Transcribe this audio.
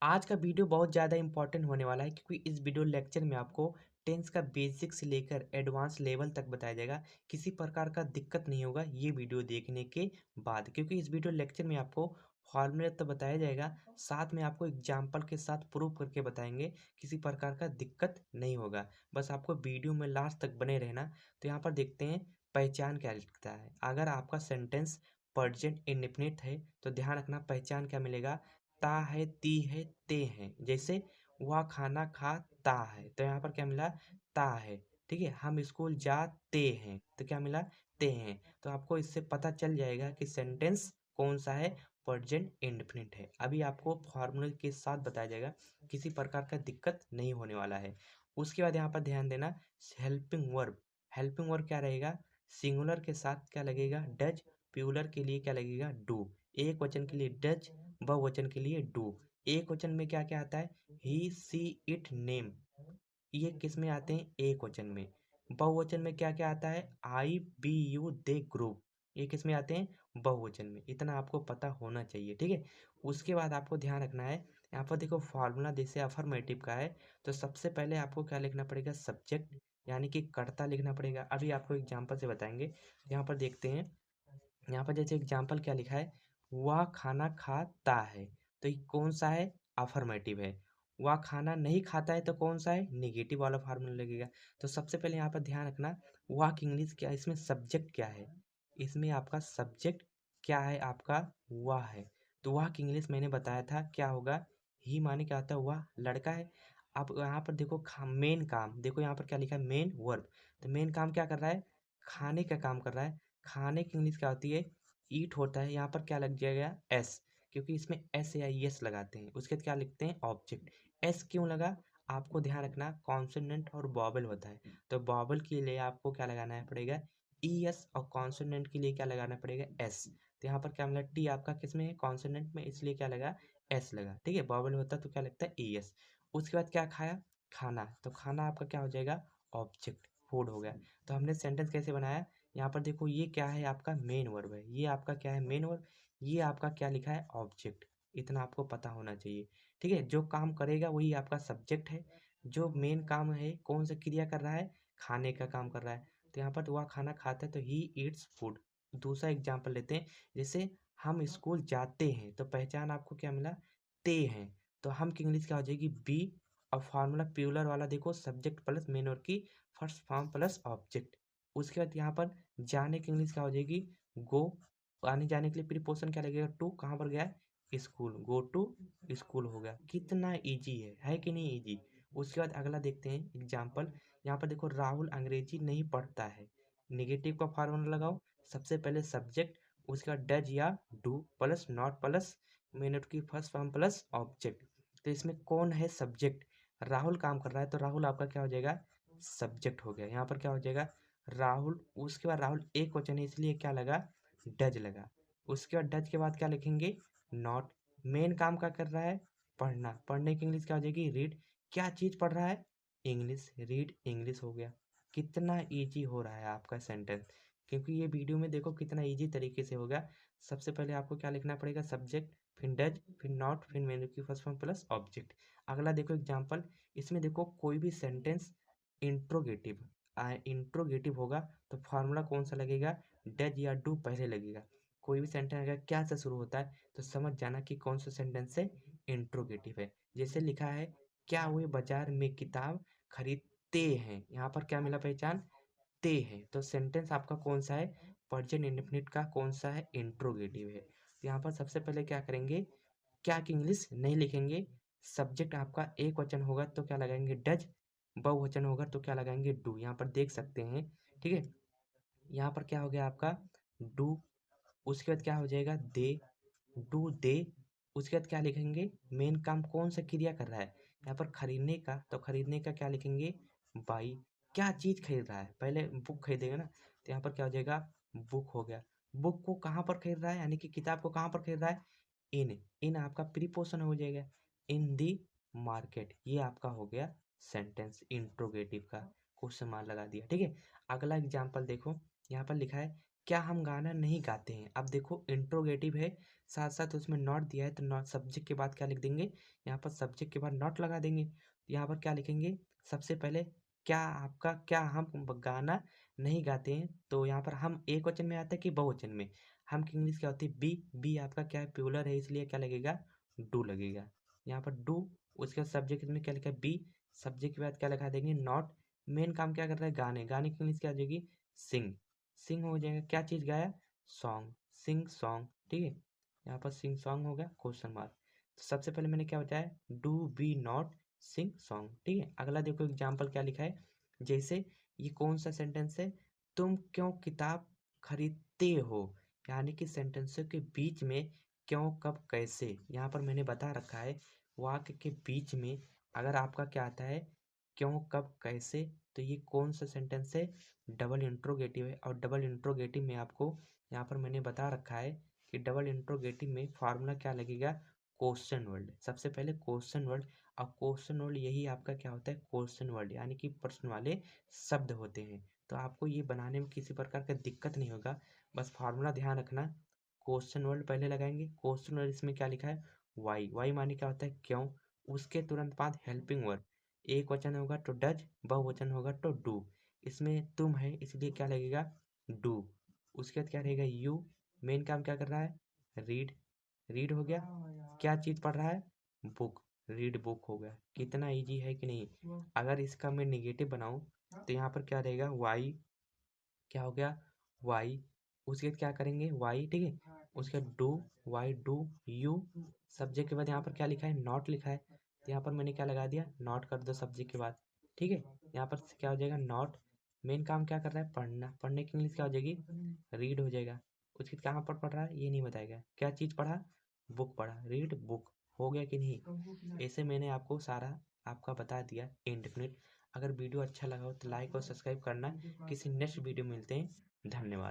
आज का वीडियो बहुत ज़्यादा इंपॉर्टेंट होने वाला है क्योंकि इस वीडियो लेक्चर में आपको टेंस का बेसिक से लेकर एडवांस लेवल तक बताया जाएगा। किसी प्रकार का दिक्कत नहीं होगा ये वीडियो देखने के बाद, क्योंकि इस वीडियो लेक्चर में आपको फॉर्मूला तो बताया जाएगा, साथ में आपको एग्जाम्पल के साथ प्रूव करके बताएंगे। किसी प्रकार का दिक्कत नहीं होगा, बस आपको वीडियो में लास्ट तक बने रहना। तो यहाँ पर देखते हैं पहचान क्या लिखता है। अगर आपका सेंटेंस प्रेजेंट इंडेफिनिट है तो ध्यान रखना पहचान क्या मिलेगा, ता है, ती है, ते हैं। जैसे वह खाना खाता है तो यहाँ पर क्या मिला, ता है। ठीक है, हम स्कूल जाते हैं तो क्या मिला, ते हैं। तो आपको इससे पता चल जाएगा कि सेंटेंस कौन सा है, प्रेजेंट इंडेफिनिट है। अभी आपको फॉर्मूले के साथ बताया जाएगा, किसी प्रकार का दिक्कत नहीं होने वाला है। उसके बाद यहाँ पर ध्यान देना, हेल्पिंग वर्ब। हेल्पिंग वर्ब क्या रहेगा, सिंगुलर के साथ क्या लगेगा, डज। प्यूलर के लिए क्या लगेगा, डू। एक वचन के लिए डज, बहुवचन के लिए डू। एक वचन में क्या क्या आता है, ही सी इट नेम, ये किस में आते हैं, एक वचन में। बहुवचन में क्या क्या आता है, आई बी यू दे ग्रुप, ये किस में आते हैं, बहुवचन में। इतना आपको पता होना चाहिए, ठीक है। उसके बाद आपको ध्यान रखना है, यहाँ पर देखो फॉर्मूला जैसे अफर्मेटिव का है तो सबसे पहले आपको क्या लिखना पड़ेगा, सब्जेक्ट यानी कि कर्ता लिखना पड़ेगा। अभी आपको एग्जाम्पल से बताएंगे। यहाँ पर देखते हैं, यहाँ पर जैसे एग्जाम्पल क्या लिखा है, वह खाना खाता है तो ये कौन सा है, अफर्मेटिव है। वह खाना नहीं खाता है तो कौन सा है, निगेटिव वाला फार्मूला लगेगा। तो सबसे पहले यहाँ पर ध्यान रखना, वह की इंग्लिश क्या है, इसमें सब्जेक्ट क्या है, इसमें आपका सब्जेक्ट क्या है, आपका वह है। तो वह की इंग्लिश मैंने बताया था क्या होगा, ही माने क्या होता है, वह लड़का है। अब यहाँ पर देखो मेन काम, देखो यहाँ पर क्या लिखा है, मेन वर्ब। तो मेन काम क्या कर रहा है, खाने का काम कर रहा है। खाने की इंग्लिश क्या होती है, ईट होता है। यहाँ पर क्या लग जाएगा, एस, क्योंकि इसमें एस या एस लगाते हैं। उसके बाद क्या लिखते हैं, ऑब्जेक्ट। एस क्यों लगा, आपको ध्यान रखना कॉन्सोनेंट और वॉवल होता है, तो वॉवल के लिए आपको क्या लगाना पड़ेगा, ई एस, और कॉन्सोनेंट के लिए क्या लगाना पड़ेगा, एस। तो यहाँ पर क्या मिला, टी आपका किस में है, कॉन्सोनेंट में, इसलिए क्या लगा, एस लगा। ठीक है, वॉवल होता तो क्या लगता है, ई एस। उसके बाद क्या खाया, खाना, तो खाना आपका क्या हो जाएगा, ऑब्जेक्ट, फूड हो गया। तो हमने सेंटेंस कैसे बनाया, यहाँ पर देखो ये क्या है, आपका मेन वर्ब है। ये आपका क्या है, मेन वर्ब। ये आपका क्या लिखा है, ऑब्जेक्ट। इतना आपको पता होना चाहिए। ठीक है, जो काम करेगा वही आपका सब्जेक्ट है। जो मेन काम है, कौन सा क्रिया कर रहा है, खाने का काम कर रहा है। तो यहाँ पर तो वह खाना खाता है तो ही ईट्स फूड। दूसरा एग्जाम्पल लेते हैं, जैसे हम स्कूल जाते हैं तो पहचान आपको क्या मिला, ते हैं। तो हम की इंग्लिश क्या हो जाएगी, बी। और फॉर्मूला प्यूलर वाला देखो, सब्जेक्ट प्लस मेन वर्ब की फर्स्ट फॉर्म प्लस ऑब्जेक्ट। उसके बाद यहाँ पर जाने की इंग्लिश क्या हो जाएगी, गो। आने जाने के लिए प्रीपोजिशन क्या लगेगा, टू। कहाँ पर गया है, स्कूल, गो टू स्कूल हो गया। कितना इजी है कि नहीं इजी। उसके बाद अगला देखते हैं एग्जाम्पल। यहाँ पर देखो, राहुल अंग्रेजी नहीं पढ़ता है। निगेटिव का फार्मूला लगाओ, सबसे पहले सब्जेक्ट, उसके बाद डज या do plus not plus main की फर्स्ट फॉर्म प्लस ऑब्जेक्ट। तो इसमें कौन है सब्जेक्ट, राहुल काम कर रहा है तो राहुल आपका क्या हो जाएगा, सब्जेक्ट हो गया। यहाँ पर क्या हो जाएगा, राहुल। उसके बाद राहुल एक वचन है इसलिए क्या लगा, डज लगा। उसके बाद डज के बाद क्या लिखेंगे, नॉट। मेन काम क्या कर रहा है, पढ़ना। पढ़ने की इंग्लिश क्या हो जाएगी, रीड। क्या चीज पढ़ रहा है, इंग्लिश, रीड इंग्लिश हो गया। कितना इजी हो रहा है आपका सेंटेंस, क्योंकि ये वीडियो में देखो कितना इजी तरीके से होगा। सबसे पहले आपको क्या लिखना पड़ेगा, सब्जेक्ट, फिर डज, फिर नॉट, फिर मेन की फर्स्ट फॉर्म प्लस ऑब्जेक्ट। अगला देखो एग्जाम्पल, इसमें देखो कोई भी सेंटेंस इंट्रोगेटिव इंट्रोगेटिव होगा तो फार्मूला कौन सा लगेगा, डज या डू पहले लगेगा। कोई भी सेंटेंस अगर क्या से शुरू होता है तो समझ जाना कि कौन सा सेंटेंस से इंट्रोगेटिव है। जैसे लिखा है, क्या वे बाजार में किताब खरीदते हैं, यहाँ पर क्या मिला पहचान, ते हैं। तो सेंटेंस आपका कौन सा है, प्रेजेंट इंडेफिनिट का कौन सा है, इंट्रोगेटिव है। तो यहाँ पर सबसे पहले क्या करेंगे, क्या की इंग्लिश नहीं लिखेंगे। सब्जेक्ट आपका एक वचन होगा तो क्या लगाएंगे, डज। बहुवचन होगा तो क्या लगाएंगे, डू। यहाँ पर देख सकते हैं, ठीक है। यहाँ पर क्या हो गया आपका, डू। उसके बाद क्या हो जाएगा, दे, डू दे। उसके बाद क्या लिखेंगे, मेन काम कौन सा क्रिया कर रहा है, यहाँ पर खरीदने का, तो खरीदने का क्या लिखेंगे, बाई। क्या चीज खरीद रहा है, पहले बुक खरीदेगा ना, तो यहाँ पर क्या हो जाएगा, बुक हो गया। बुक को कहाँ पर खरीद रहा है, यानी कि किताब को कहाँ पर खरीद रहा है, इन। इन आपका प्रीपोजिशन हो जाएगा, इन दी मार्केट। ये आपका हो गया सेंटेंस इंट्रोगेटिव का, क्वेश्चन मार्क लगा दिया, ठीक है। अगला एग्जाम्पल देखो, यहाँ पर लिखा है, क्या हम गाना नहीं गाते हैं? अब देखो इंट्रोगेटिव है, साथ-साथ उसमें नॉट दिया है तो नॉट सब्जेक्ट के बाद क्या लिख देंगे? यहाँ पर सब्जेक्ट के बाद नॉट लगा देंगे। यहाँ पर क्या लिखेंगे? सबसे पहले क्या हम गाना नहीं गाते हैं? तो यहाँ पर हम एकवचन में आता है कि बहुवचन में? हम की इंग्लिश क्या होती है? बी आपका क्या है? प्लूरल है इसलिए क्या लगेगा? डू लगेगा। यहाँ पर डू, उसके बाद सब्जेक्ट में क्या लिखा है? बी, सब्जेक्ट के बाद क्या लगा देंगे? नॉट। मेन काम क्या कर रहा है? गाने, गाने की इंग्लिश क्या आ जाएगी? सिंग। सिंग हो जाएगा, क्या चीज़ गाया? सॉन्ग, सिंग सॉन्ग, ठीक है। यहाँ पर सिंग सॉन्ग हो गया क्वेश्चन मार्क। तो सबसे पहले मैंने क्या बताया? Do be not sing song, ठीक है। अगला देखो एग्जाम्पल क्या लिखा है, जैसे ये कौन सा सेंटेंस है? तुम क्यों किताब खरीदते हो, यानी कि सेंटेंसों के बीच में क्यों, कब, कैसे, यहाँ पर मैंने बता रखा है वाक्य के बीच में अगर आपका क्या आता है क्यों, कब, कैसे, तो ये कौन सा सेंटेंस है? डबल इंट्रोगेटिव है। और डबल इंट्रोगेटिव में आपको यहाँ पर मैंने बता रखा है कि डबल इंट्रोगेटिव में फार्मूला क्या लगेगा? Question word. सबसे पहले क्वेश्चन वर्ड, और क्वेश्चन वर्ड यही आपका क्या होता है? क्वेश्चन वर्ड, यानी कि प्रश्न वाले शब्द होते हैं। तो आपको ये बनाने में किसी प्रकार का दिक्कत नहीं होगा, बस फार्मूला ध्यान रखना। क्वेश्चन वर्ड पहले लगाएंगे, क्वेश्चन वर्ड इसमें क्या लिखा है? वाई, वाई माने क्या होता है? क्यों। उसके तुरंत बाद हेल्पिंग वर्ड, एक वचन होगा तो डज, बहुवचन होगा तो डू। इसमें तुम है इसलिए क्या लगेगा? डू। उसके बाद क्या रहेगा? यू। मेन काम क्या कर रहा है? रीड, रीड हो गया। क्या चीज़ पढ़ रहा है? बुक, रीड बुक हो गया। कितना इजी है कि नहीं? अगर इसका मैं निगेटिव बनाऊं तो यहाँ पर क्या रहेगा? वाई, क्या हो गया? वाई। उसके बाद क्या करेंगे? वाई, ठीक है। उसके बाद do, why do you. Subject के बाद यहाँ पर क्या लिखा है? नॉट लिखा है, तो यहाँ पर मैंने क्या लगा दिया? नॉट कर दो सब्जेक्ट के बाद, ठीक है। यहाँ पर क्या हो जाएगा? नॉट। मेन काम क्या कर रहा है? पढ़ना, पढ़ने की इंग्लिश क्या हो जाएगी? रीड हो जाएगा। उसके बाद कहाँ पर पढ़ रहा है ये नहीं बताएगा, क्या चीज़ पढ़ा? बुक पढ़ा, रीड बुक। हो गया कि नहीं? ऐसे मैंने आपको सारा आपका बता दिया इंडेफिनिट। अगर वीडियो अच्छा लगा हो तो लाइक और सब्सक्राइब करना। किसी नेक्स्ट वीडियो में मिलते हैं। धन्यवाद।